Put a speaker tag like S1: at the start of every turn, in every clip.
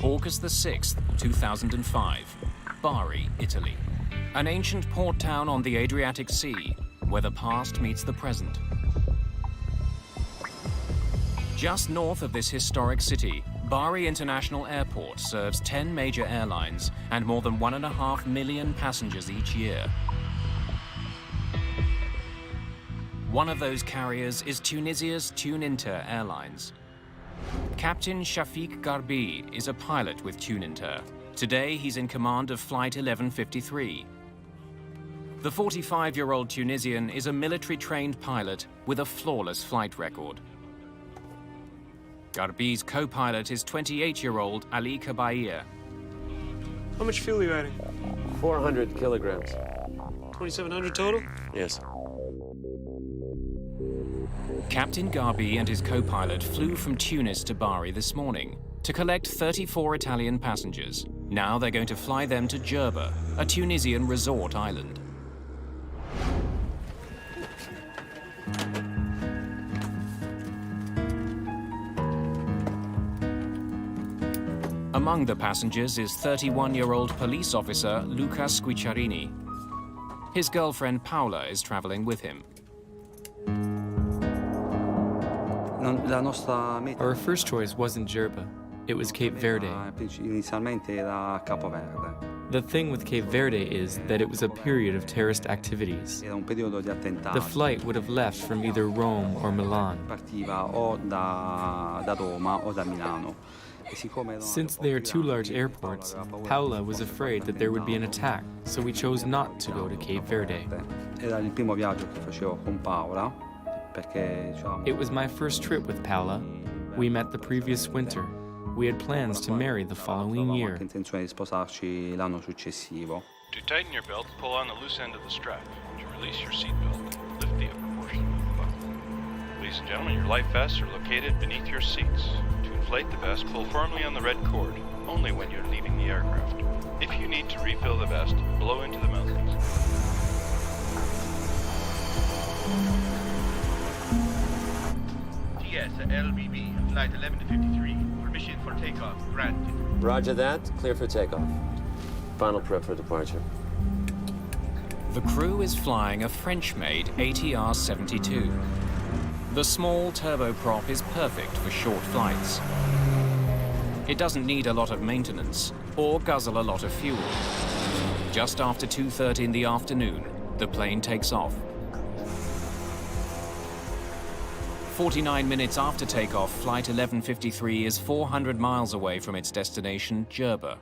S1: August the 6th, 2005, Bari, Italy. An ancient port town on the Adriatic Sea, where the past meets the present. Just north of this historic city, Bari International Airport serves 10 major airlines and more than 1.5 million passengers each year. One of those carriers is Tunisia's Tuninter Airlines. Captain Shafiq Garbi is a pilot with Tuninter. Today, he's in command of Flight 1153. The 45-year-old Tunisian is a military-trained pilot with a flawless flight record. Garbi's co-pilot is 28-year-old Ali Kabair.
S2: How much fuel are you adding?
S3: 400 kilograms.
S2: 2,700 total?
S3: Yes.
S1: Captain Garbi and his co-pilot flew from Tunis to Bari this morning to collect 34 Italian passengers. Now they're going to fly them to Jerba, a Tunisian resort island. Among the passengers is 31-year-old police officer Luca Squicciarini. His girlfriend Paola is traveling with him.
S4: Our first choice wasn't Jerba, it was Cape Verde. The thing with Cape Verde is that it was a period of terrorist activities. The flight would have left from either Rome or Milan. Since they are two large airports, Paola was afraid that there would be an attack, so we chose not to go to Cape Verde. It was my first trip with Paola. We met the previous winter. We had plans to marry the following year.
S5: To tighten your belt, pull on the loose end of the strap. To release your seatbelt, lift the upper portion of the buckle. Ladies and gentlemen, your life vests are located beneath your seats. To inflate the vest, pull firmly on the red cord, only when you're leaving the aircraft. If you need to refill the vest, blow into the mouthpiece.
S6: TS LBB, flight 1153, permission for takeoff granted.
S3: Roger that. Clear for takeoff. Final prep for departure.
S1: The crew is flying a French-made ATR-72. The small turboprop is perfect for short flights. It doesn't need a lot of maintenance or guzzle a lot of fuel. Just after 2:30 in the afternoon, the plane takes off. 49 minutes after takeoff, Flight 1153 is 400 miles away from its destination, Jerba.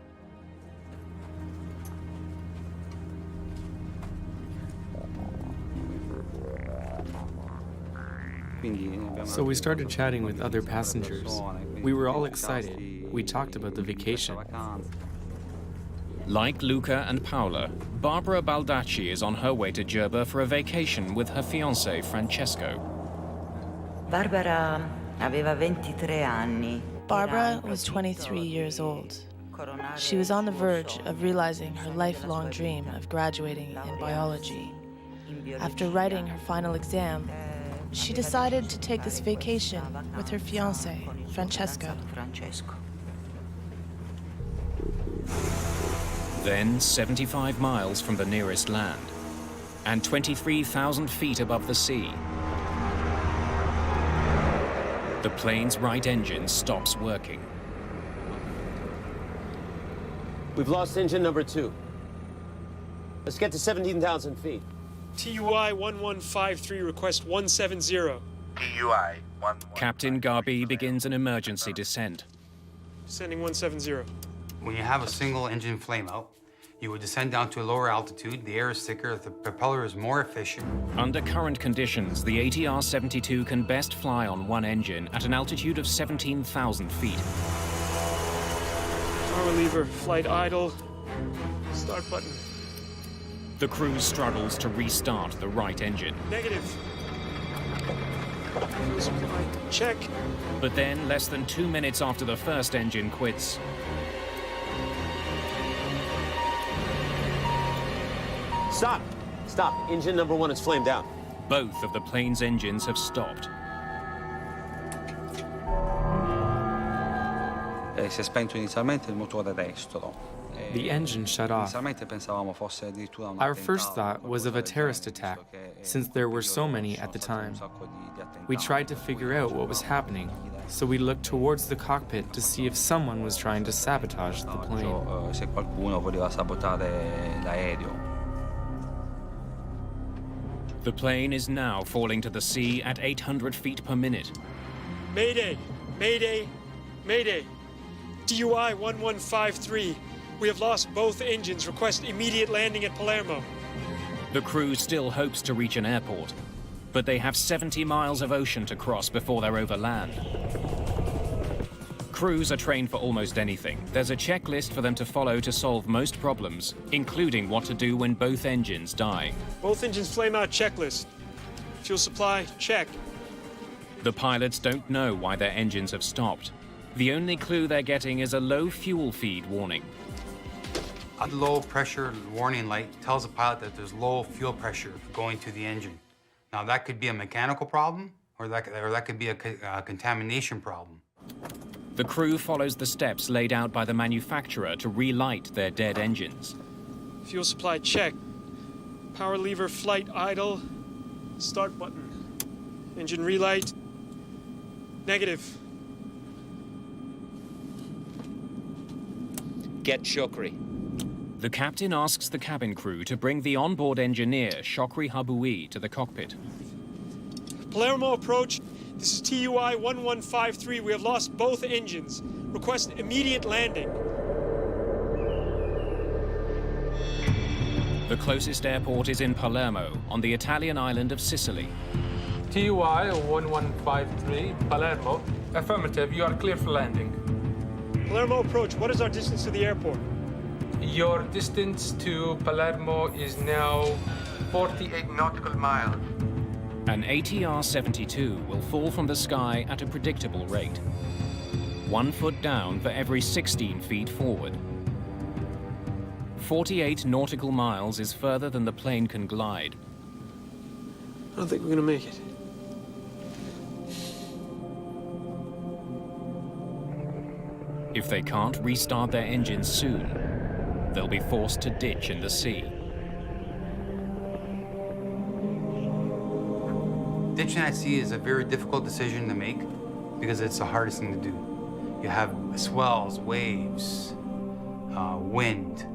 S4: So we started chatting with other passengers. We were all excited. We talked about the vacation.
S1: Like Luca and Paola, Barbara Baldacci is on her way to Jerba for a vacation with her fiancé, Francesco.
S7: Barbara
S8: was 23 years old. She was on the verge of realizing her lifelong dream of graduating in biology. After writing her final exam, she decided to take this vacation with her fiancé, Francesco.
S1: Then 75 miles from the nearest land and 23,000 feet above the sea, the plane's right engine stops working.
S3: We've lost engine number 2. Let's get to 17,000 feet.
S2: TUI 1153, request 170.
S6: TUI 11.
S1: Captain Garbi begins an emergency descent.
S2: Sending 170.
S9: When you have a single engine flameout, you would descend down to a lower altitude, the air is thicker, the propeller is more efficient.
S1: Under current conditions, the ATR-72 can best fly on one engine at an altitude of 17,000 feet.
S2: Power lever, flight idle. Start button.
S1: The crew struggles to restart the right engine.
S2: Negative. Fuel supply, check.
S1: But then, less than 2 minutes after the first engine quits,
S3: Stop! Stop. Engine number 1 is flamed out.
S1: both of the plane's engines have stopped.
S10: Si è spento inizialmente il motore destro.
S4: The engine shut off.
S10: Inizialmente pensavamo fosse addirittura un
S4: Our first
S10: attentato,
S4: thought was of a terrorist attack, since there were so many at the time. We tried to figure out what was happening, so we looked towards the cockpit to see if someone was trying to sabotage the plane.
S10: Se qualcuno voleva sabotare l'aereo.
S1: The plane is now falling to the sea at 800 feet per minute.
S2: Mayday! Mayday! Mayday! DUI 1153. We have lost both engines. Request immediate landing at Palermo.
S1: The crew still hopes to reach an airport, but they have 70 miles of ocean to cross before they're over land. Crews are trained for almost anything. There's a checklist for them to follow to solve most problems, including what to do when both engines die.
S2: Both engines flame out checklist. Fuel supply, check.
S1: The pilots don't know why their engines have stopped. The only clue they're getting is a low fuel feed warning.
S9: A low pressure warning light tells the pilot that there's low fuel pressure going to the engine. Now that could be a mechanical problem, or that could be a contamination problem.
S1: The crew follows the steps laid out by the manufacturer to relight their dead engines.
S2: Fuel supply, check. Power lever, flight idle. Start button. Engine relight. Negative.
S3: Get Shokri.
S1: The captain asks the cabin crew to bring the onboard engineer, Shokri Haboui, to the cockpit.
S2: Palermo approach. This is TUI 1153. We have lost both engines. Request immediate landing.
S1: The closest airport is in Palermo, on the Italian island of Sicily.
S11: TUI 1153, Palermo. Affirmative, you are clear for landing.
S2: Palermo approach. What is our distance to the airport?
S11: Your distance to Palermo is now 48 nautical miles.
S1: An ATR-72 will fall from the sky at a predictable rate. 1 foot down for every 16 feet forward. 48 nautical miles is further than the plane can glide.
S2: I don't think we're gonna make it.
S1: If they can't restart their engines soon, they'll be forced to ditch in the sea.
S9: Ditching at sea is a very difficult decision to make because it's the hardest thing to do. You have swells, waves, wind.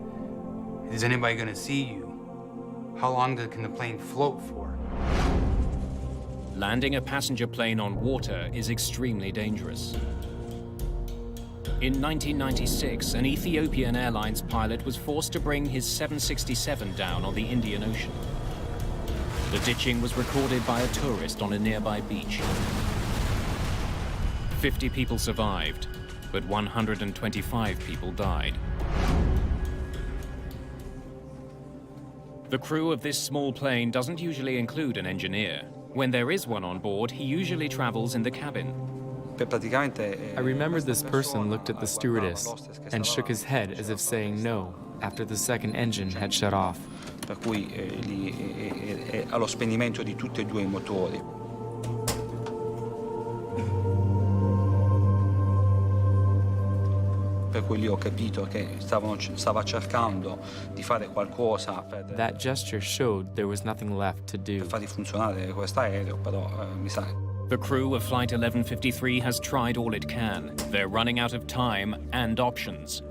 S9: Is anybody going to see you? How long can the plane float for?
S1: Landing a passenger plane on water is extremely dangerous. In 1996, an Ethiopian Airlines pilot was forced to bring his 767 down on the Indian Ocean. The ditching was recorded by a tourist on a nearby beach. 50 people survived, but 125 people died. The crew of this small plane doesn't usually include an engineer. When there is one on board, he usually travels in the cabin.
S4: I remember this person looked at the stewardess and shook his head as if saying no after the second engine had shut off.
S10: Per cui allo spegnimento di tutti e due i motori. Per cui lì ho capito che stava cercando di fare qualcosa per
S4: That gesture showed there was nothing left to do.
S10: per far funzionare questo aereo, però mi sa.
S1: The crew of Flight 1153 has tried all it can. They're running out of time and options.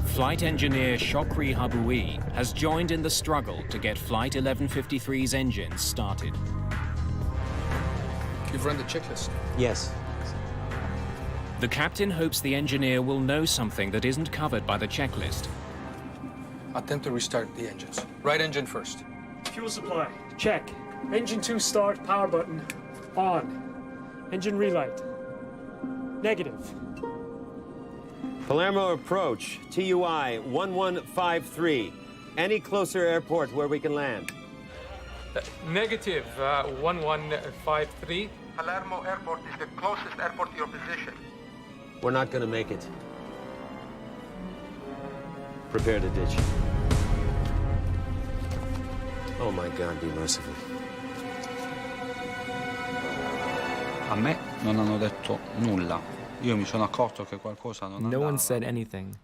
S1: Flight engineer Shokri Haboui has joined in the struggle to get Flight 1153's engines started.
S12: You've run the checklist?
S3: Yes.
S1: The captain hopes the engineer will know something that isn't covered by the checklist.
S12: Attempt to restart the engines. Right engine first.
S2: Fuel supply, check. Engine 2 start, power button, on. Engine relight. Negative.
S3: Palermo approach, TUI 1153. Any closer airport where we can land?
S11: Negative, 1153.
S12: Palermo Airport is the closest airport to your position.
S3: We're not gonna make it. Prepare to ditch. Oh my God, be merciful.
S10: A me non hanno detto nulla. Io mi sono accorto che qualcosa non
S4: No one
S10: andava.
S4: said anything.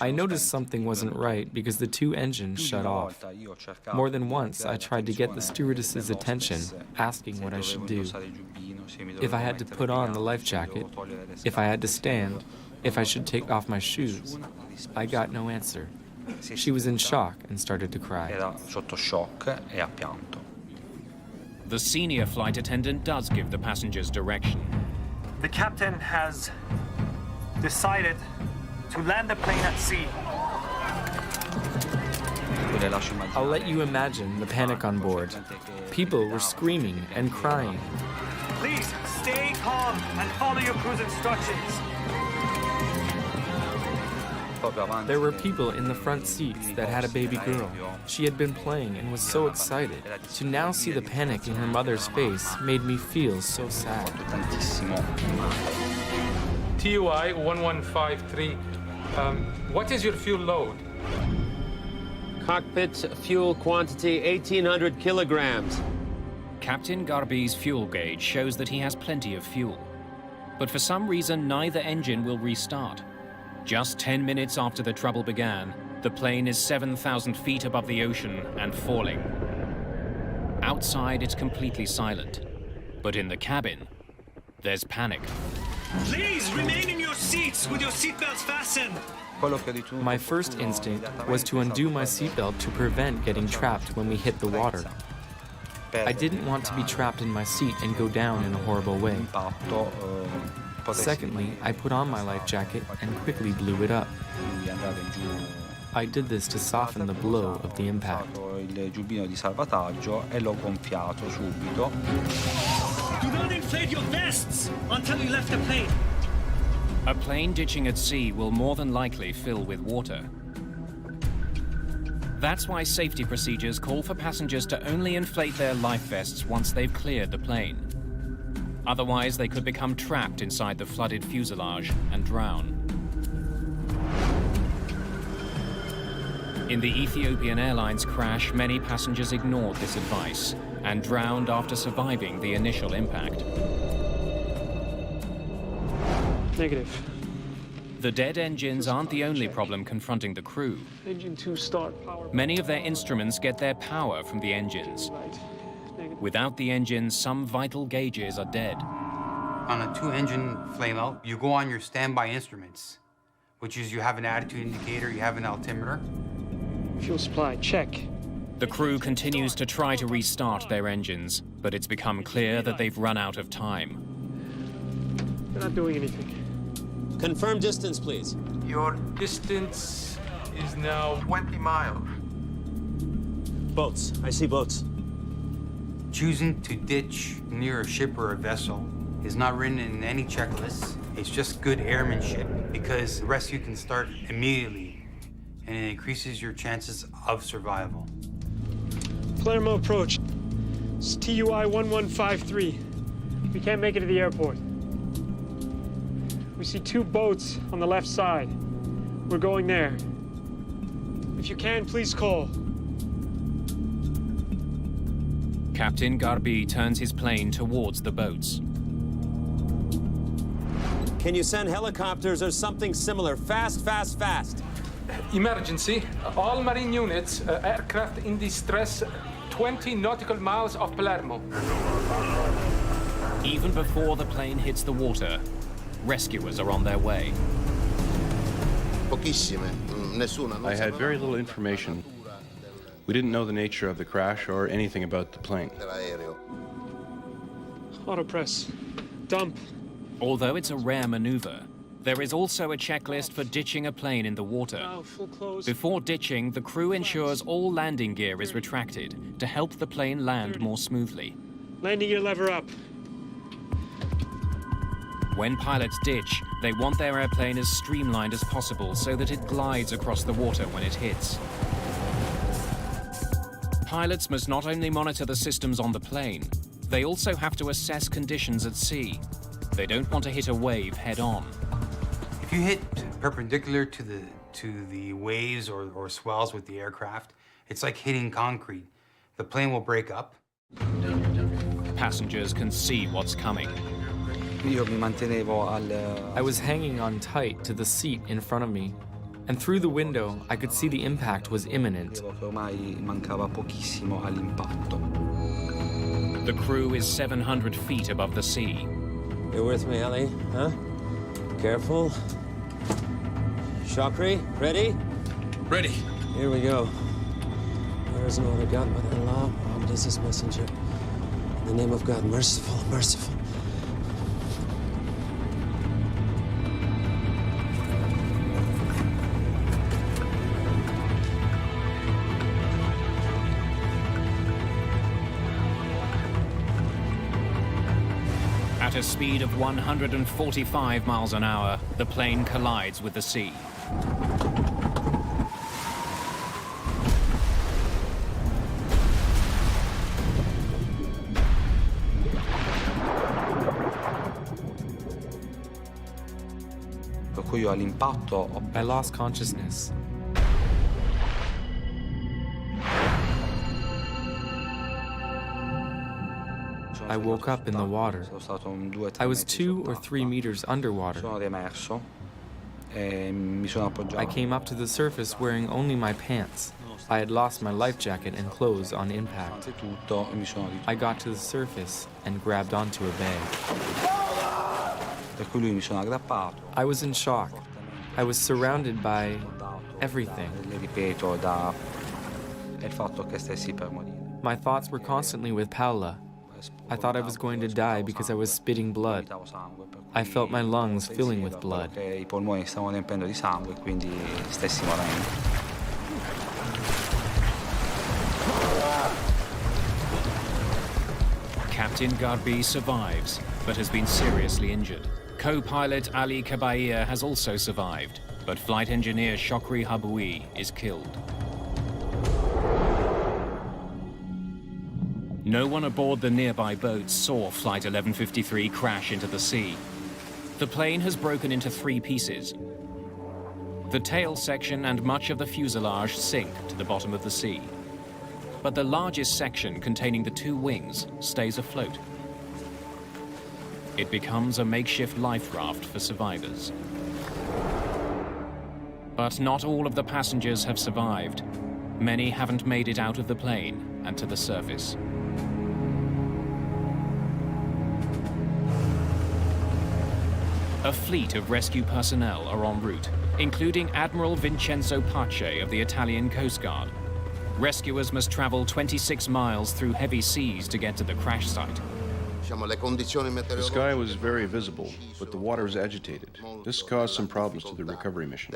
S4: I noticed something wasn't right because the two engines shut off. More than once, I tried to get the stewardess's attention, asking what I should do. If I had to put on the life jacket, if I had to stand, if I should take off my shoes. I got no answer. She was in shock and started to cry.
S10: Era sotto shock e ha pianto.
S1: The senior flight attendant does give the passengers direction.
S13: The captain has decided to land the plane at sea.
S4: I'll let you imagine the panic on board. People were screaming and crying.
S13: Please stay calm and follow your crew's instructions.
S4: There were people in the front seats that had a baby girl. She had been playing and was so excited. To now see the panic in her mother's face made me feel so sad.
S11: TUI 1153, what is your fuel load?
S3: Cockpit fuel quantity 1,800 kilograms.
S1: Captain Garbi's fuel gauge shows that he has plenty of fuel. But for some reason, neither engine will restart. Just 10 minutes after the trouble began, the plane is 7,000 feet above the ocean and falling. Outside, it's completely silent. But in the cabin, there's panic.
S13: Please remain in your seats with your seatbelts fastened.
S4: My first instinct was to undo my seatbelt to prevent getting trapped when we hit the water. I didn't want to be trapped in my seat and go down in a horrible way. Secondly, I put on my life jacket and quickly blew it up. I did this to soften the blow of the impact.
S10: Il giubbino di salvataggio e l'ho gonfiato subito.
S13: Do not inflate your vests until you left the plane.
S1: A plane ditching at sea will more than likely fill with water. That's why safety procedures call for passengers to only inflate their life vests once they've cleared the plane. Otherwise, they could become trapped inside the flooded fuselage and drown. In the Ethiopian Airlines crash, many passengers ignored this advice and drowned after surviving the initial impact.
S2: Negative.
S1: The dead engines aren't the only problem confronting the crew.
S2: Engine 2 start. Power.
S1: Many of their instruments get their power from the engines. Without the engines, some vital gauges are dead.
S9: On a two-engine flame-out, you go on your standby instruments, which is you have an attitude indicator, you have an altimeter.
S2: Fuel supply, check.
S1: The crew continues to try to restart their engines, but it's become clear that they've run out of time.
S2: They're not doing anything.
S3: Confirm distance, please.
S11: Your distance is now
S13: 20 miles.
S3: Boats. I see boats.
S9: Choosing to ditch near a ship or a vessel is not written in any checklist. It's just good airmanship because the rescue can start immediately and it increases your chances of survival.
S2: Palermo approach. It's TUI 1153. We can't make it to the airport. We see 2 boats on the left side. We're going there. If you can, please call.
S1: Captain Garbi turns his plane towards the boats.
S3: Can you send helicopters or something similar? Fast, fast, fast.
S11: emergency. All marine units, aircraft in distress, 20 nautical miles off Palermo.
S1: Even before the plane hits the water, rescuers are on their way.
S14: I had very little information. We didn't know the nature of the crash or anything about the plane.
S2: Autopress. Dump.
S1: Although it's a rare maneuver, there is also a checklist for ditching a plane in the water.
S2: Now, full close.
S1: Before ditching, the crew ensures all landing gear is retracted to help the plane land more smoothly.
S2: Landing gear lever up.
S1: When pilots ditch, they want their airplane as streamlined as possible so that it glides across the water when it hits. Pilots must not only monitor the systems on the plane, they also have to assess conditions at sea. They don't want to hit a wave head-on.
S9: If you hit perpendicular to the waves or swells with the aircraft, it's like hitting concrete. The plane will break up.
S1: Passengers can see what's coming.
S10: Io mi mantenevo al...
S4: I was hanging on tight to the seat in front of me, and through the window, I could see the impact was imminent.
S10: Ormai mancava pochissimo all'impatto.
S1: The crew is 700 feet above the sea.
S3: You're with me, Ali, huh? Careful. Shokri, ready?
S12: Ready.
S3: Here we go. There is no other God but Allah. Muhammad is his messenger. In the name of God, merciful, merciful.
S1: At a speed of 145 miles an hour, the plane collides with the sea.
S10: Per cui io all'impatto
S4: I lost consciousness. I woke up in the water. I was 2 or 3 meters underwater. I came up to the surface wearing only my pants. I had lost my life jacket and clothes on impact. I got to the surface and grabbed onto a bag. I was in shock. I was surrounded by everything. My thoughts were constantly with Paola. I thought I was going to die because I was spitting blood. I felt my lungs filling with blood.
S10: I polmoni stavano riempiendo di sangue, quindi stessi morendo.
S1: Captain Garbi survives, but has been seriously injured. Co-pilot Ali Kabair has also survived, but flight engineer Shokri Haboui is killed. No one aboard the nearby boat saw Flight 1153 crash into the sea. The plane has broken into 3 pieces. The tail section and much of the fuselage sink to the bottom of the sea. But the largest section, containing the 2 wings, stays afloat. It becomes a makeshift life raft for survivors. But not all of the passengers have survived. Many haven't made it out of the plane and to the surface. A fleet of rescue personnel are en route, including Admiral Vincenzo Pace of the Italian Coast Guard. Rescuers must travel 26 miles through heavy seas to get to the crash site.
S14: The sky was very visible, but the water was agitated. This caused some problems to the recovery mission.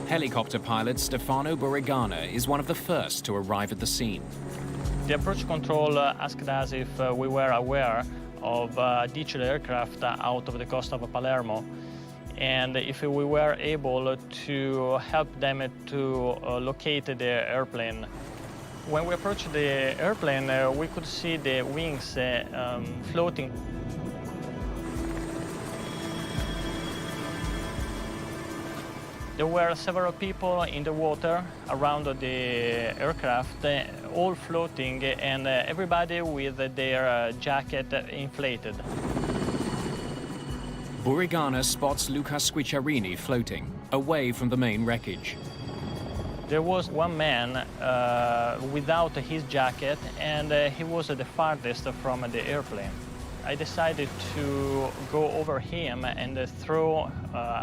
S1: Helicopter pilot Stefano Borigana is one of the first to arrive at the scene.
S15: The approach control asked us if we were aware of ditched aircraft out of the coast of Palermo, and if we were able to help them to locate the airplane. When we approached the airplane, we could see the wings floating. There were several people in the water around the aircraft, all floating, and everybody with their jacket inflated.
S1: Borigana spots Luca Squicciarini floating, away from the main wreckage.
S15: There was one man without his jacket, and he was the farthest from the airplane. I decided to go over him and throw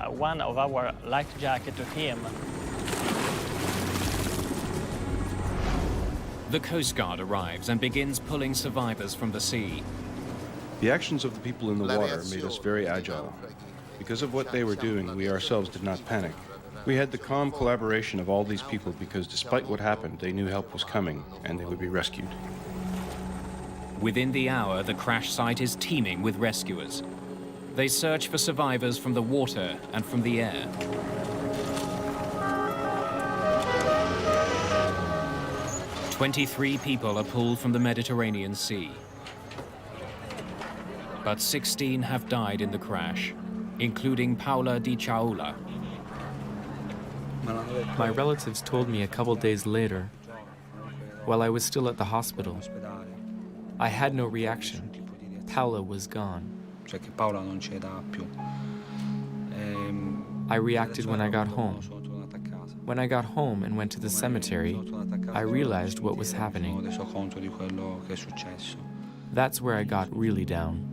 S15: one of our life jackets to him.
S1: The Coast Guard arrives and begins pulling survivors from the sea.
S14: The actions of the people in the water made us very agile. Because of what they were doing, we ourselves did not panic. We had the calm collaboration of all these people because despite what happened, they knew help was coming and they would be rescued.
S1: Within the hour, the crash site is teeming with rescuers. They search for survivors from the water and from the air. "23 people are pulled from the Mediterranean Sea. But 16 have died in the crash, including Paola Di Ciaola.
S4: My relatives told me a couple days later, while I was still at the hospital. I had no reaction. Paola was gone.
S10: cioè che Paola non c'era più.
S4: I reacted when I got home. When I got home and went to the cemetery, I realized what was happening. That's where I got really down.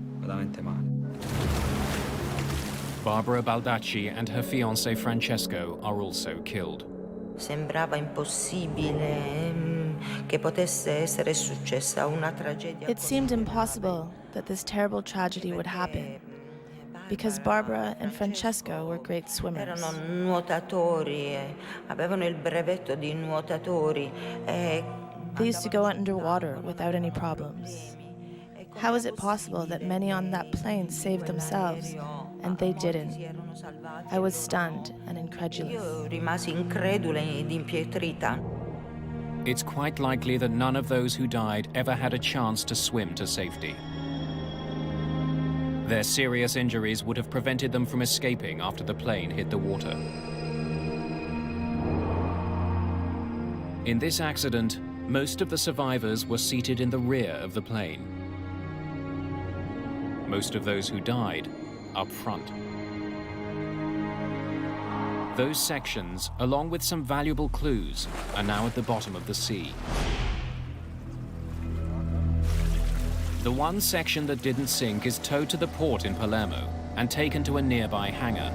S1: Barbara Baldacci and her fiancé Francesco are also killed.
S7: Sembrava impossibile che potesse essere successa una tragedia.
S8: It seemed impossible that this terrible tragedy would happen, because Barbara and Francesco were great swimmers.
S7: Erano nuotatori, avevano il brevetto di nuotatori.
S8: They used to go underwater without any problems. How is it possible that many on that plane saved themselves and they didn't? I was stunned and incredulous.
S7: Io rimasi incredula ed impietrita.
S1: It's quite likely that none of those who died ever had a chance to swim to safety. Their serious injuries would have prevented them from escaping after the plane hit the water. In this accident, most of the survivors were seated in the rear of the plane. Most of those who died up front. Those sections, along with some valuable clues, are now at the bottom of the sea. The one section that didn't sink is towed to the port in Palermo and taken to a nearby hangar.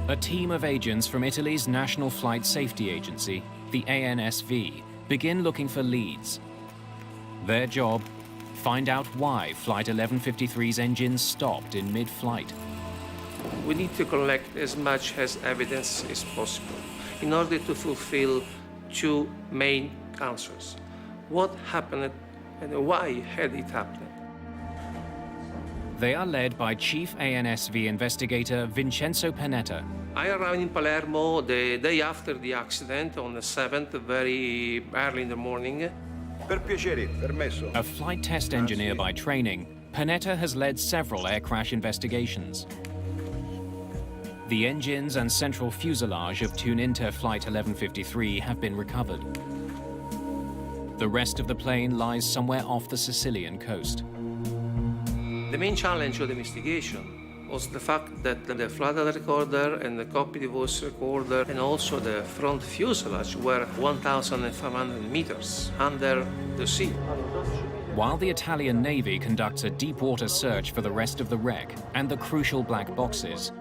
S1: A team of agents from Italy's National Flight Safety Agency, the ANSV, begin looking for leads. Their job, find out why Flight 1153's engines stopped in mid-flight.
S16: We need to collect as much as evidence as possible in order to fulfill two main answers. What happened and why had it happened?
S1: They are led by Chief ANSV investigator Vincenzo Panetta.
S16: I arrived in Palermo the day after the accident, on the 7th, very early in the morning.
S17: Per piacere, permesso.
S1: A flight test engineer by training, Panetta has led several air crash investigations. The engines and central fuselage of Tuninter Flight 1153 have been recovered. The rest of the plane lies somewhere off the Sicilian coast.
S16: The main challenge of the investigation was the fact that the flight data recorder and the cockpit voice recorder and also the front fuselage were 1,500 meters under the sea.
S1: While the Italian Navy conducts a deep-water search for the rest of the wreck and the crucial black boxes,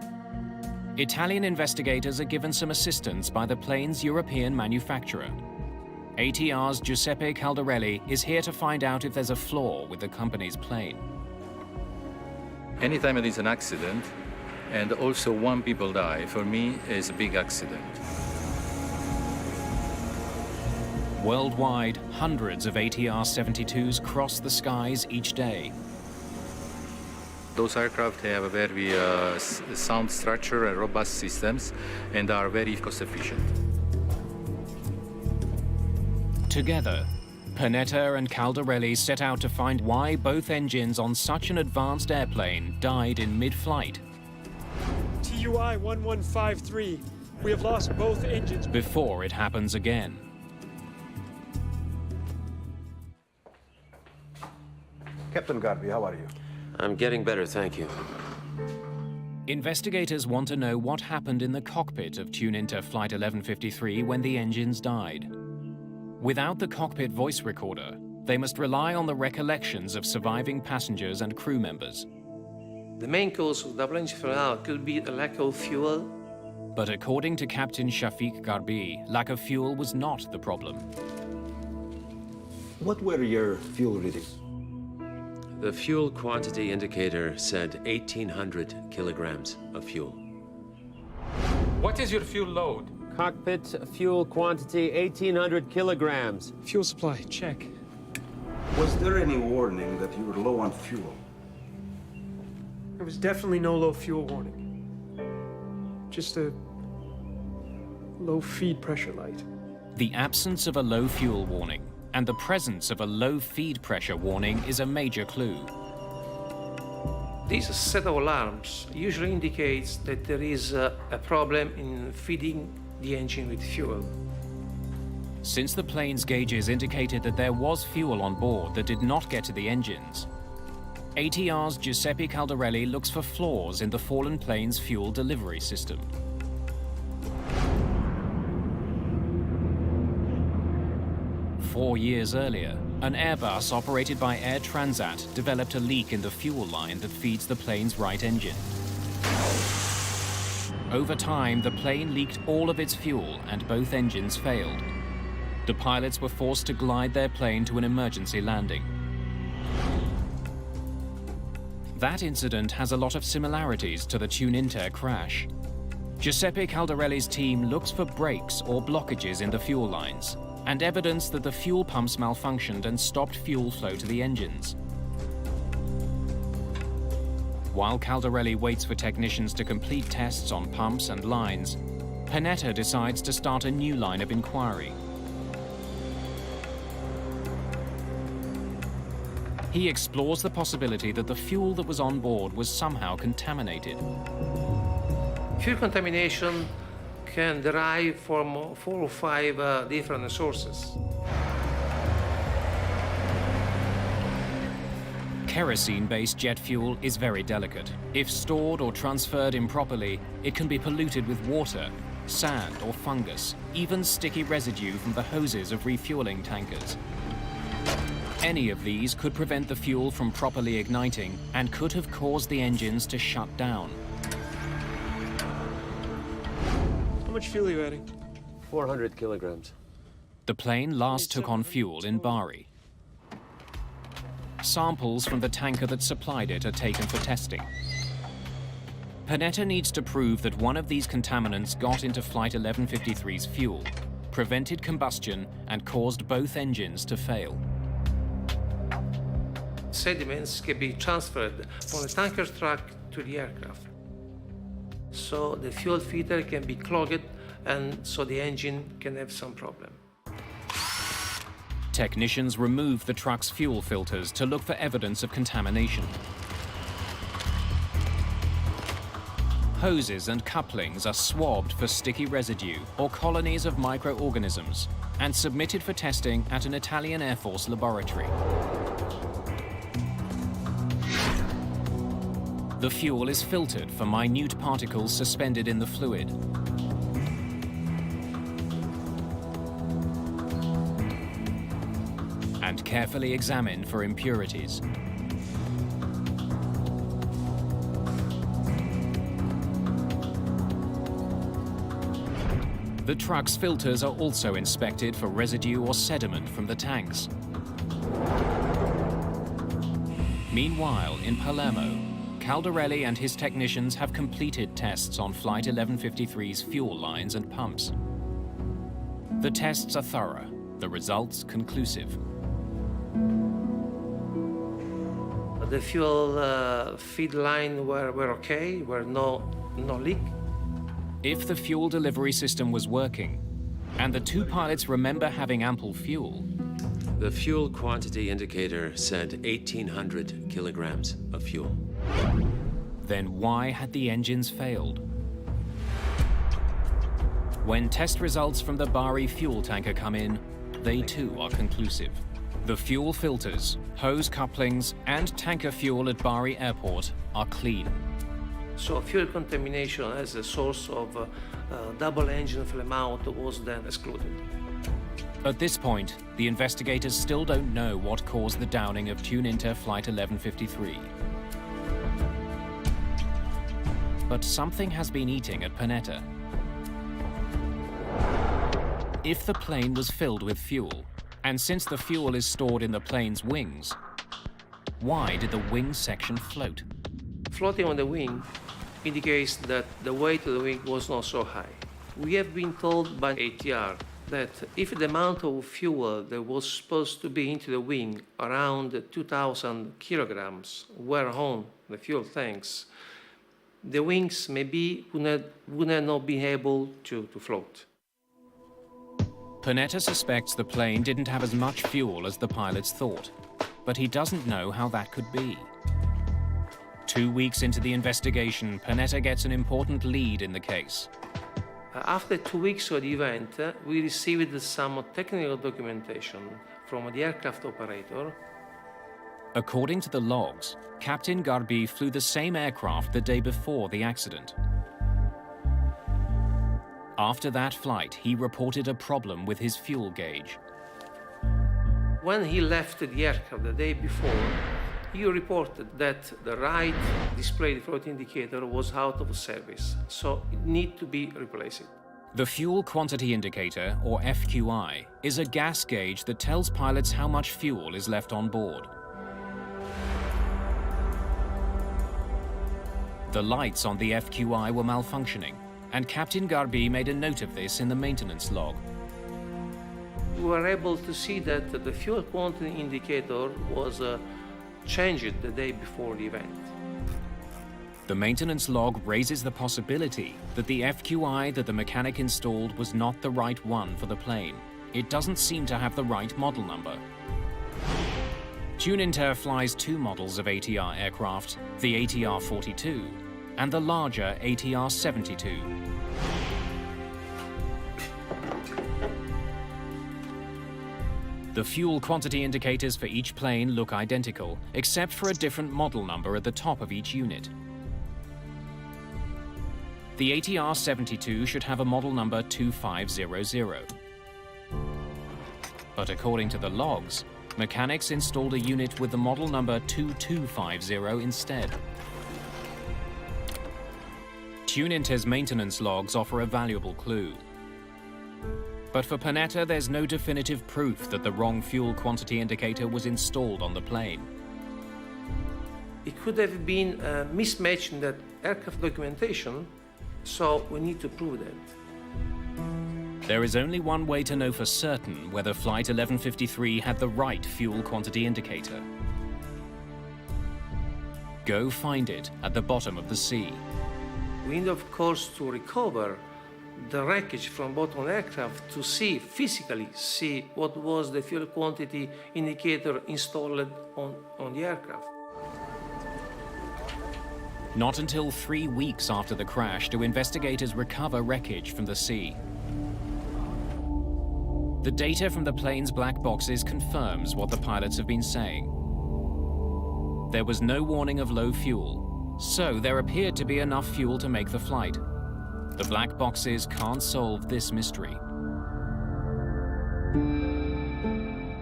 S1: Italian investigators are given some assistance by the plane's European manufacturer. ATR's Giuseppe Caldarelli is here to find out if there's a flaw with the company's plane.
S18: Anytime there is an accident, and also one people die, for me is a big accident.
S1: Worldwide, hundreds of ATR-72s cross the skies each day.
S18: Those aircraft have a very sound structure and robust systems and are very cost efficient.
S1: Together, Panetta and Caldarelli set out to find why both engines on such an advanced airplane died in mid-flight.
S2: TUI 1153, we have lost both engines
S1: before it happens again.
S17: Captain Garby, how are you?
S3: I'm getting better, thank you.
S1: Investigators want to know what happened in the cockpit of Tuninter Flight 1153 when the engines died. Without the cockpit voice recorder, they must rely on the recollections of surviving passengers and crew members.
S16: The main cause of double engine failure could be a lack of fuel.
S1: But according to Captain Shafiq Garbi, lack of fuel was not the problem.
S17: What were your fuel readings?
S3: The fuel quantity indicator said 1,800 kilograms of fuel.
S11: What is your fuel load?
S19: Cockpit fuel quantity 1,800 kilograms.
S2: Fuel supply, check.
S17: Was there any warning that you were low on fuel?
S2: There was definitely no low fuel warning. Just a low feed pressure light.
S1: The absence of a low fuel warning and the presence of a low feed pressure warning is a major clue.
S16: This set of alarms usually indicates that there is a problem in feeding the engine with fuel.
S1: Since the plane's gauges indicated that there was fuel on board that did not get to the engines, ATR's Giuseppe Caldarelli looks for flaws in the fallen plane's fuel delivery system. Four years earlier, an Airbus operated by Air Transat developed a leak in the fuel line that feeds the plane's right engine. Over time, the plane leaked all of its fuel and both engines failed. The pilots were forced to glide their plane to an emergency landing. That incident has a lot of similarities to the TuneInter crash. Giuseppe Caldarelli's team looks for breaks or blockages in the fuel lines and evidence that the fuel pumps malfunctioned and stopped fuel flow to the engines. While Caldarelli waits for technicians to complete tests on pumps and lines, Panetta decides to start a new line of inquiry. He explores the possibility that the fuel that was on board was somehow contaminated.
S16: Fuel contamination can derive from 4 or 5 different sources.
S1: Kerosene-based jet fuel is very delicate. If stored or transferred improperly, it can be polluted with water, sand or fungus, even sticky residue from the hoses of refueling tankers. Any of these could prevent the fuel from properly igniting and could have caused the engines to shut down.
S2: How much fuel are you adding?
S19: 400 kilograms.
S1: The plane last took on fuel in Bari. Samples from the tanker that supplied it are taken for testing. Panetta needs to prove that one of these contaminants got into Flight 1153's fuel, prevented combustion, and caused both engines to fail.
S16: Sediments can be transferred from the tanker truck to the aircraft. So the fuel filter can be clogged, and so the engine can have some problem.
S1: Technicians remove the truck's fuel filters to look for evidence of contamination. Hoses and couplings are swabbed for sticky residue or colonies of microorganisms and submitted for testing at an Italian Air Force laboratory. The fuel is filtered for minute particles suspended in the fluid. And carefully examined for impurities. The truck's filters are also inspected for residue or sediment from the tanks. Meanwhile, in Palermo, Caldarelli and his technicians have completed tests on Flight 1153's fuel lines and pumps. The tests are thorough, the results conclusive.
S16: The fuel feed line were okay, were no leak.
S1: If the fuel delivery system was working, and the two pilots remember having ample fuel,
S19: the fuel quantity indicator said 1,800 kilograms of fuel.
S1: Then why had the engines failed? When test results from the Bari fuel tanker come in, they too are conclusive. The fuel filters, hose couplings, and tanker fuel at Bari Airport are clean.
S16: So fuel contamination as a source of double engine flame out was then excluded.
S1: At this point, the investigators still don't know what caused the downing of TuneInter Flight 1153. But something has been eating at Panetta. If the plane was filled with fuel, and since the fuel is stored in the plane's wings, why did the wing section float?
S16: Floating on the wing indicates that the weight of the wing was not so high. We have been told by ATR that if the amount of fuel that was supposed to be into the wing, around 2,000 kilograms, were on the fuel tanks, the wings maybe would not be able to float.
S1: Panetta suspects the plane didn't have as much fuel as the pilots thought, but he doesn't know how that could be. 2 weeks into the investigation, Panetta gets an important lead in the case.
S16: After 2 weeks of the event, we received some technical documentation from the aircraft operator.
S1: According to the logs, Captain Garbi flew the same aircraft the day before the accident. After that flight, he reported a problem with his fuel gauge.
S16: When he left the aircraft the day before, he reported that the right display float indicator was out of service, so it needs to be replaced.
S1: The fuel quantity indicator, or FQI, is a gas gauge that tells pilots how much fuel is left on board. The lights on the FQI were malfunctioning, and Captain Garbi made a note of this in the maintenance log.
S16: We were able to see that the fuel quantity indicator was changed the day before the event.
S1: The maintenance log raises the possibility that the FQI that the mechanic installed was not the right one for the plane. It doesn't seem to have the right model number. TuneInter flies two models of ATR aircraft, the ATR-42 and the larger ATR-72. The fuel quantity indicators for each plane look identical, except for a different model number at the top of each unit. The ATR-72 should have a model number 2500. But according to the logs, mechanics installed a unit with the model number 2250 instead. TuneInter's maintenance logs offer a valuable clue. But for Panetta, there's no definitive proof that the wrong fuel quantity indicator was installed on the plane.
S16: It could have been a mismatch in that aircraft documentation, so we need to prove that.
S1: There is only one way to know for certain whether Flight 1153 had the right fuel quantity indicator. Go find it at the bottom of the sea.
S16: We need, of course, to recover the wreckage from bottom aircraft to physically see what was the fuel quantity indicator installed on the aircraft.
S1: Not until 3 weeks after the crash do investigators recover wreckage from the sea. The data from the plane's black boxes confirms what the pilots have been saying. There was no warning of low fuel, so there appeared to be enough fuel to make the flight. The black boxes can't solve this mystery.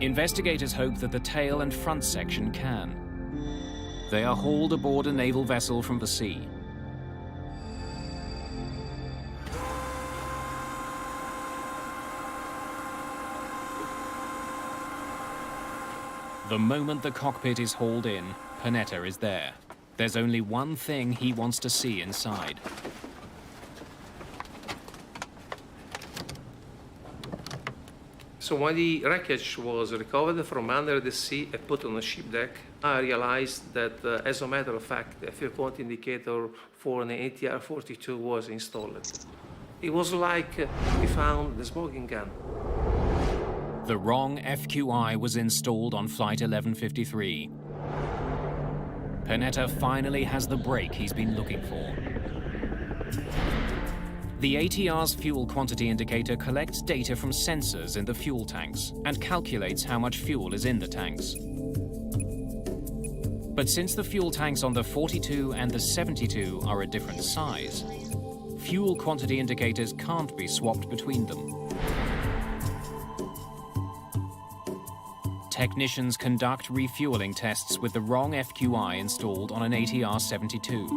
S1: Investigators hope that the tail and front section can. They are hauled aboard a naval vessel from the sea. The moment the cockpit is hauled in, Panetta is there. There's only one thing he wants to see inside.
S16: So when the wreckage was recovered from under the sea and put on the ship deck, I realized that, as a matter of fact, the fuel quantity indicator for an ATR-42 was installed. It was like we found the smoking gun.
S1: The wrong FQI was installed on Flight 1153. Panetta finally has the break he's been looking for. The ATR's fuel quantity indicator collects data from sensors in the fuel tanks and calculates how much fuel is in the tanks. But since the fuel tanks on the 42 and the 72 are a different size, fuel quantity indicators can't be swapped between them. Technicians conduct refueling tests with the wrong FQI installed on an ATR-72.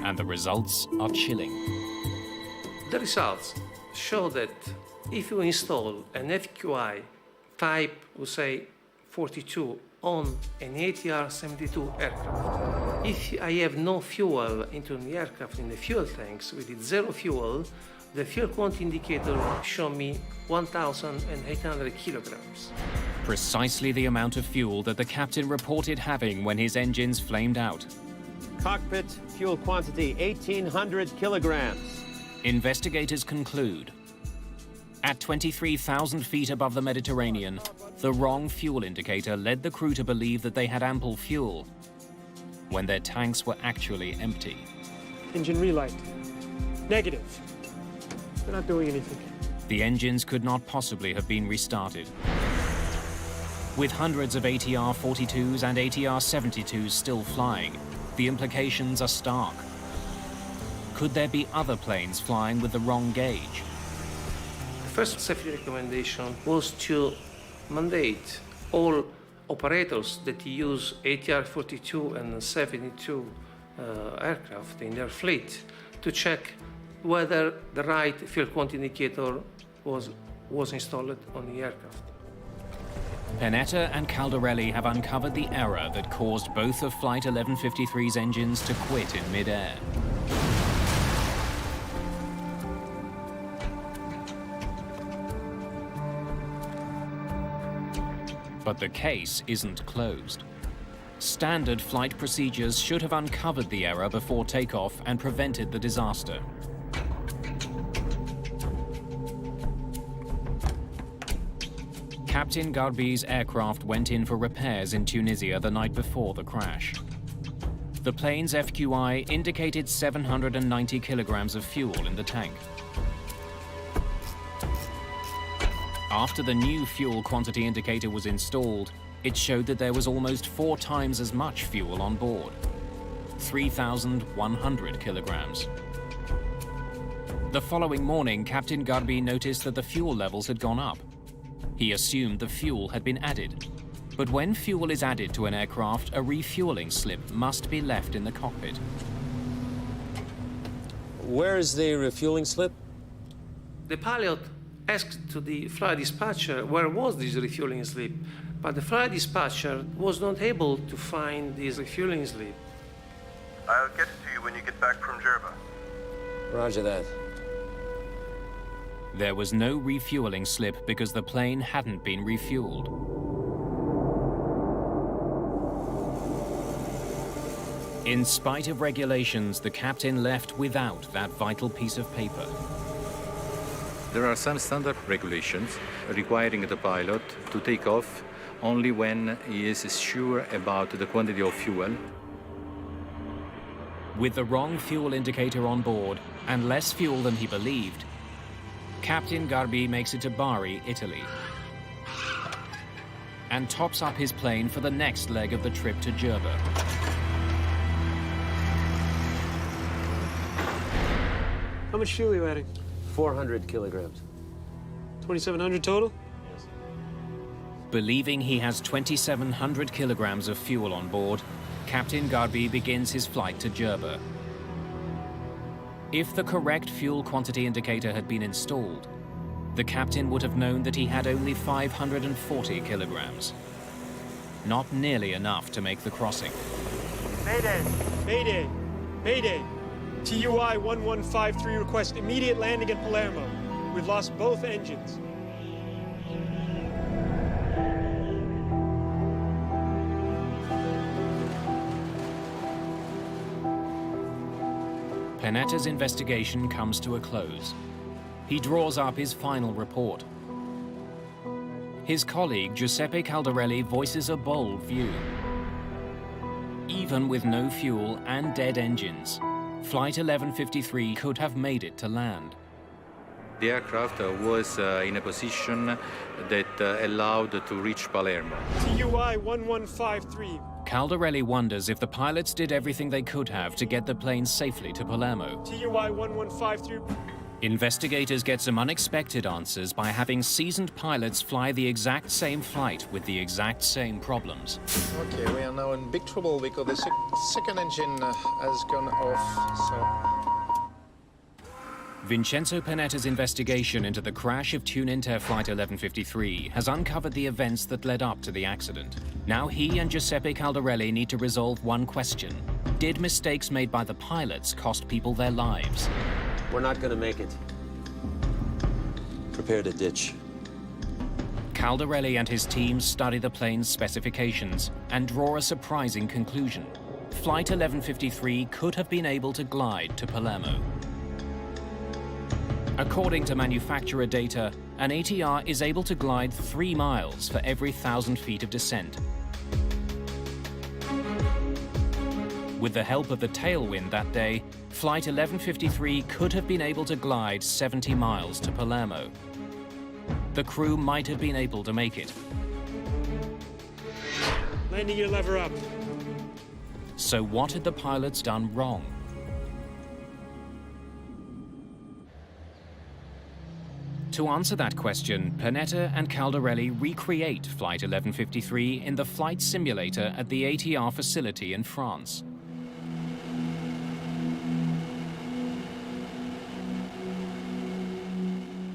S1: And the results are chilling.
S16: The results show that if you install an FQI type, we say 42, on an ATR-72 aircraft, if I have no fuel into the aircraft in the fuel tanks, with zero fuel, the fuel quantity indicator show me 1,800 kilograms.
S1: Precisely the amount of fuel that the captain reported having when his engines flamed out.
S20: Cockpit fuel quantity, 1,800 kilograms.
S1: Investigators conclude. At 23,000 feet above the Mediterranean, the wrong fuel indicator led the crew to believe that they had ample fuel. when their tanks were actually empty.
S2: Engine relight. Negative. They're not doing anything.
S1: The engines could not possibly have been restarted. With hundreds of ATR-42s and ATR-72s still flying, the implications are stark. Could there be other planes flying with the wrong gauge?
S16: The first safety recommendation was to mandate all operators that use ATR-42 and 72 aircraft in their fleet to check whether the right fuel quantity indicator was installed on the aircraft.
S1: Panetta and Caldarelli have uncovered the error that caused both of Flight 1153's engines to quit in mid-air. But the case isn't closed. Standard flight procedures should have uncovered the error before takeoff and prevented the disaster. Captain Garbi's aircraft went in for repairs in Tunisia the night before the crash. The plane's FQI indicated 790 kilograms of fuel in the tank. After the new fuel quantity indicator was installed, it showed that there was almost 4 times as much fuel on board, 3,100 kilograms. The following morning, Captain Garbi noticed that the fuel levels had gone up. He assumed the fuel had been added. But when fuel is added to an aircraft, a refueling slip must be left in the cockpit.
S3: Where is the refueling slip?
S16: The pilot asked to the flight dispatcher where was this refueling slip, but the flight dispatcher was not able to find this refueling slip.
S21: I'll get it to you when you get back from Jerba.
S3: Roger that.
S1: There was no refueling slip because the plane hadn't been refueled. In spite of regulations, the captain left without that vital piece of paper.
S18: There are some standard regulations requiring the pilot to take off only when he is sure about the quantity of fuel.
S1: With the wrong fuel indicator on board and less fuel than he believed, Captain Garbi makes it to Bari, Italy, and tops up his plane for the next leg of the trip to Jerba.
S2: How much fuel are you adding?
S3: 400 kilograms.
S2: 2,700 total?
S3: Yes.
S1: Believing he has 2,700 kilograms of fuel on board, Captain Garbi begins his flight to Jerba. If the correct fuel quantity indicator had been installed, the captain would have known that he had only 540 kilograms. Not nearly enough to make the crossing.
S2: Mayday! Mayday! Mayday! TUI 1153 request immediate landing at Palermo. We've lost both engines.
S1: Panetta's investigation comes to a close. He draws up his final report. His colleague, Giuseppe Caldarelli, voices a bold view. Even with no fuel and dead engines, Flight 1153 could have made it to land.
S18: The aircraft was in a position that allowed to reach Palermo.
S2: TUI 1153.
S1: Caldarelli wonders if the pilots did everything they could have to get the plane safely to Palermo.
S2: TUI 1153.
S1: Investigators get some unexpected answers by having seasoned pilots fly the exact same flight with the exact same problems.
S22: Okay, we are now in big trouble because the second engine has gone off, so...
S1: Vincenzo Panetta's investigation into the crash of TuneInter Flight 1153 has uncovered the events that led up to the accident. Now he and Giuseppe Caldarelli need to resolve one question. Did mistakes made by the pilots cost people their lives?
S3: We're not going to make it. Prepare to ditch.
S1: Caldarelli and his team study the plane's specifications and draw a surprising conclusion. Flight 1153 could have been able to glide to Palermo. According to manufacturer data, an ATR is able to glide 3 miles for every 1,000 feet of descent. With the help of the tailwind that day, Flight 1153 could have been able to glide 70 miles to Palermo. The crew might have been able to make it.
S2: Landing gear lever up.
S1: So what had the pilots done wrong? To answer that question, Panetta and Caldarelli recreate Flight 1153 in the flight simulator at the ATR facility in France.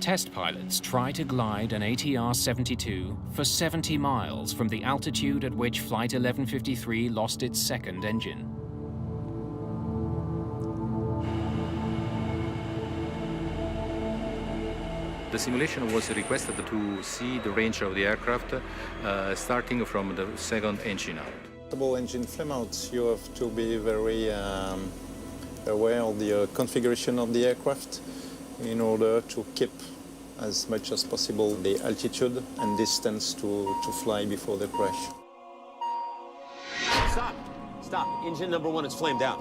S1: Test pilots try to glide an ATR-72 for 70 miles from the altitude at which Flight 1153 lost its second engine.
S18: The simulation was requested to see the range of the aircraft starting from the second engine out.
S22: Double engine flame out, you have to be very aware of the configuration of the aircraft in order to keep as much as possible the altitude and distance to fly before the crash.
S20: Stop! Stop. Engine number 1 is flamed out.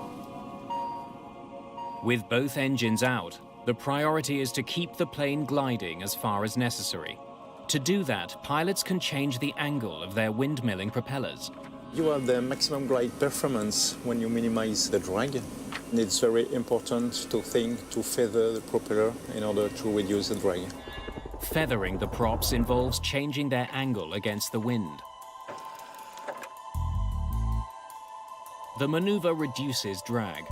S1: With both engines out, the priority is to keep the plane gliding as far as necessary. To do that, pilots can change the angle of their windmilling propellers.
S22: You have the maximum glide performance when you minimize the drag. It's very important to think to feather the propeller in order to reduce the drag.
S1: Feathering the props involves changing their angle against the wind. The maneuver reduces drag.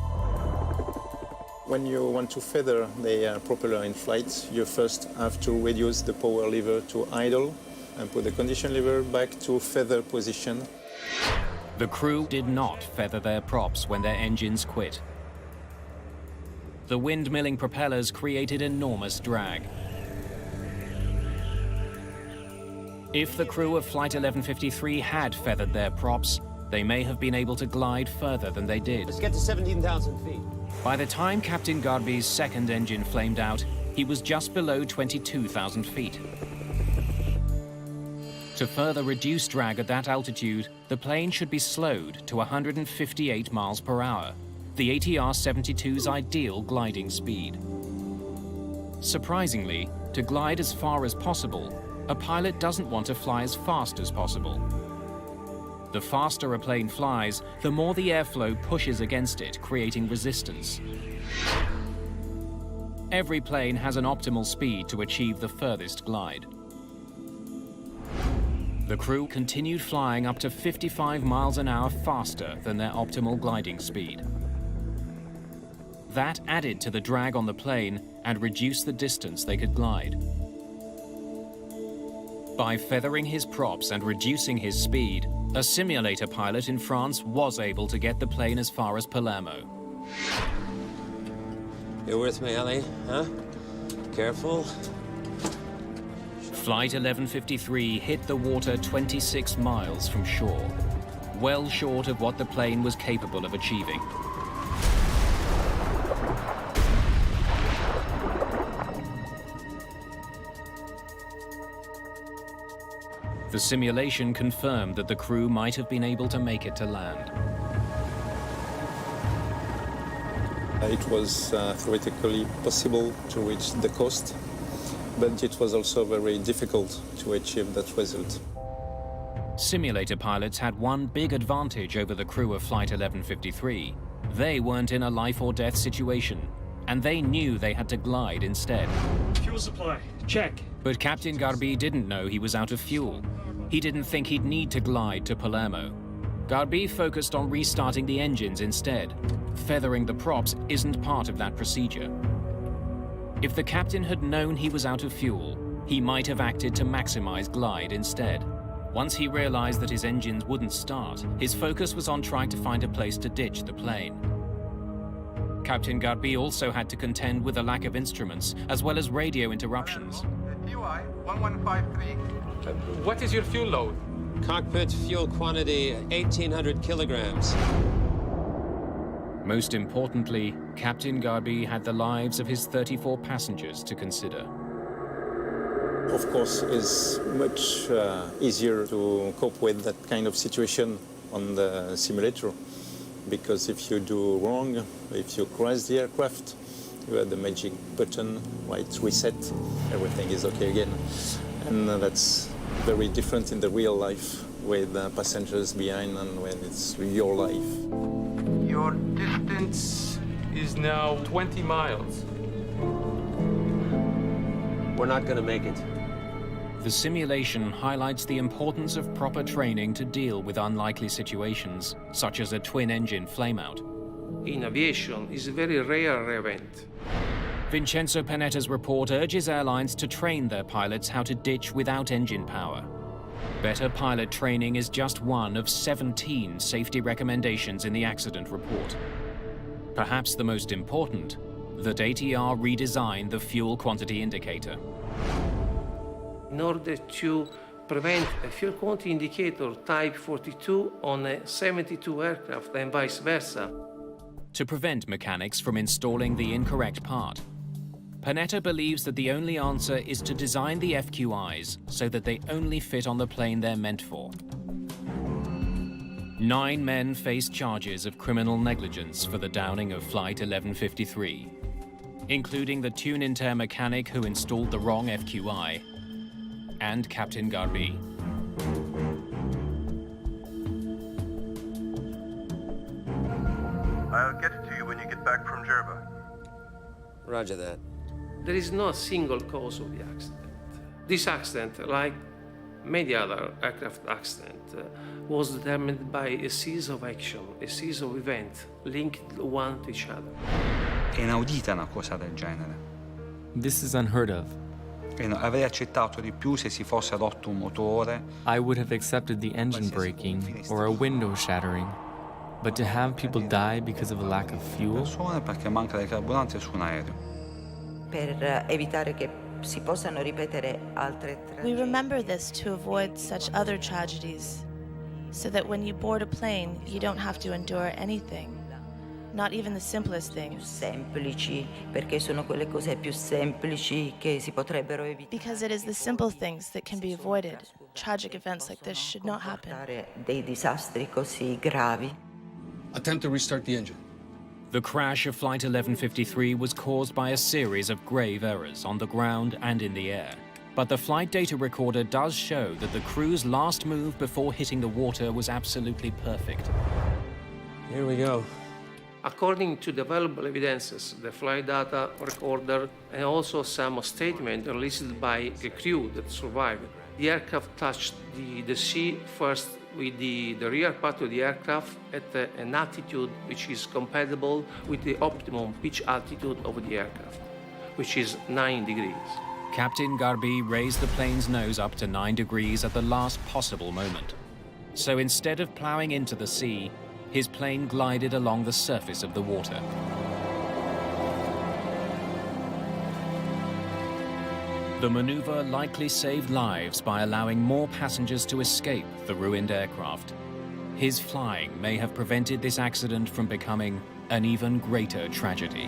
S22: When you want to feather the propeller in flight, you first have to reduce the power lever to idle and put the condition lever back to feather position.
S1: The crew did not feather their props when their engines quit. The windmilling propellers created enormous drag. If the crew of Flight 1153 had feathered their props, they may have been able to glide further than they did.
S20: Let's get to 17,000 feet.
S1: By the time Captain Garby's second engine flamed out, he was just below 22,000 feet. To further reduce drag at that altitude, the plane should be slowed to 158 miles per hour, the ATR-72's ideal gliding speed. Surprisingly, to glide as far as possible, a pilot doesn't want to fly as fast as possible. The faster a plane flies, the more the airflow pushes against it, creating resistance. Every plane has an optimal speed to achieve the furthest glide. The crew continued flying up to 55 miles an hour faster than their optimal gliding speed. That added to the drag on the plane and reduced the distance they could glide. By feathering his props and reducing his speed, a simulator pilot in France was able to get the plane as far as Palermo.
S3: You with me, Ellie? Huh? Careful.
S1: Flight 1153 hit the water 26 miles from shore, well short of what the plane was capable of achieving. The simulation confirmed that the crew might have been able to make it to land.
S22: It was theoretically possible to reach the coast, but it was also very difficult to achieve that result.
S1: Simulator pilots had one big advantage over the crew of Flight 1153. They weren't in a life or death situation, and they knew they had to glide instead.
S2: Fuel supply, check.
S1: But Captain Garby didn't know he was out of fuel. He didn't think he'd need to glide to Palermo. Garby focused on restarting the engines instead. Feathering the props isn't part of that procedure. If the captain had known he was out of fuel, he might have acted to maximize glide instead. Once he realized that his engines wouldn't start, his focus was on trying to find a place to ditch the plane. Captain Garby also had to contend with a lack of instruments, as well as radio interruptions.
S22: TUI 1153.
S11: What is your fuel load?
S3: Cockpit fuel quantity, 1,800 kilograms.
S1: Most importantly, Captain Garby had the lives of his 34 passengers to consider.
S22: Of course, it's much easier to cope with that kind of situation on the simulator. because if you do wrong, if you crash the aircraft, you have the magic button, right, reset, everything is okay again. And that's very different in the real life with passengers behind and when it's your life.
S11: Your distance is now 20 miles.
S20: We're not going to make it.
S1: The simulation highlights the importance of proper training to deal with unlikely situations, such as a twin-engine flameout.
S16: In aviation, is a very rare event.
S1: Vincenzo Panetta's report urges airlines to train their pilots how to ditch without engine power. Better pilot training is just one of 17 safety recommendations in the accident report. Perhaps the most important, that ATR redesign the fuel quantity indicator.
S16: In order to prevent a fuel quantity indicator type 42 on a 72 aircraft and vice versa.
S1: To prevent mechanics from installing the incorrect part, Panetta believes that the only answer is to design the FQIs so that they only fit on the plane they're meant for. 9 men face charges of criminal negligence for the downing of Flight 1153, including the tune-inter mechanic who installed the wrong FQI and Captain Garbi.
S21: I'll get it to you when you get back from Jerba.
S20: Roger that.
S16: There is no single cause of the accident. This accident, like many other aircraft accidents, was determined by a series of action, a series of events linked one to each other.
S10: È inaudita una cosa del genere.
S4: This is unheard of.
S10: Avrei accettato di più se si fosse adotto un motore.
S4: I would have accepted the engine breaking or a window shattering. But to have people die because of a lack of fuel?
S10: Persone perché manca di carburante su un aereo.
S7: Per evitare che si possano ripetere altre
S8: We remember this to avoid such other tragedies, so that when you board a plane, you don't have to endure anything, not even the simplest things.
S7: semplici, perché sono quelle cose più semplici che si potrebbero evitare.
S8: Because it is the simple things that can be avoided. Tragic events like this should not happen.
S7: Dei disastri così gravi.
S12: Attempt to restart the engine.
S1: The crash of Flight 1153 was caused by a series of grave errors on the ground and in the air. But the flight data recorder does show that the crew's last move before hitting the water was absolutely perfect.
S3: Here we go.
S16: According to the available evidences, the flight data recorder and also some statement released by the crew that survived, the aircraft touched the sea first with the rear part of the aircraft at an altitude which is compatible with the optimum pitch altitude of the aircraft, which is 9 degrees.
S1: Captain Garbi raised the plane's nose up to 9 degrees at the last possible moment. So instead of plowing into the sea, his plane glided along the surface of the water. The maneuver likely saved lives by allowing more passengers to escape the ruined aircraft. His flying may have prevented this accident from becoming an even greater tragedy.